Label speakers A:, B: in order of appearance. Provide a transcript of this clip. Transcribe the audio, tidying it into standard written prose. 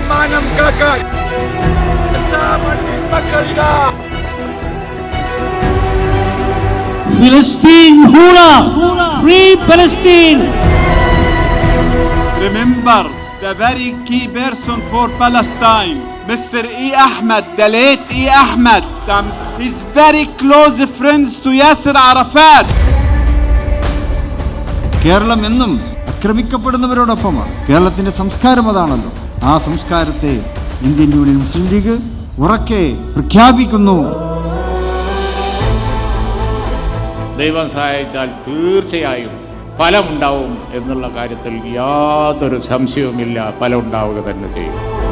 A: മാനം കാക്കാൻ മക്കളിതാ.
B: Palestine hula, free Palestine.
C: Remember the very key person for Palestine, Mr. E. Ahmed, the late E. Ahmed. He's very close friends to Yasser Arafat.
D: Keralam എന്നും ആക്രമിക്കപ്പെടുന്നവരോടൊപ്പമാണ്. കേരളത്തിന്റെ സംസ്കാരം അതാണല്ലോ. ആ സംസ്കാരത്തെ Indian union മുസ്ലിം league ഉറക്കെ പ്രഖ്യാപിക്കുന്നു.
E: ദൈവം സഹായിച്ചാൽ തീർച്ചയായും ഫലമുണ്ടാവും എന്നുള്ള കാര്യത്തിൽ യാതൊരു സംശയവുമില്ല. ഫലം ഉണ്ടാവുക തന്നെ ചെയ്യും.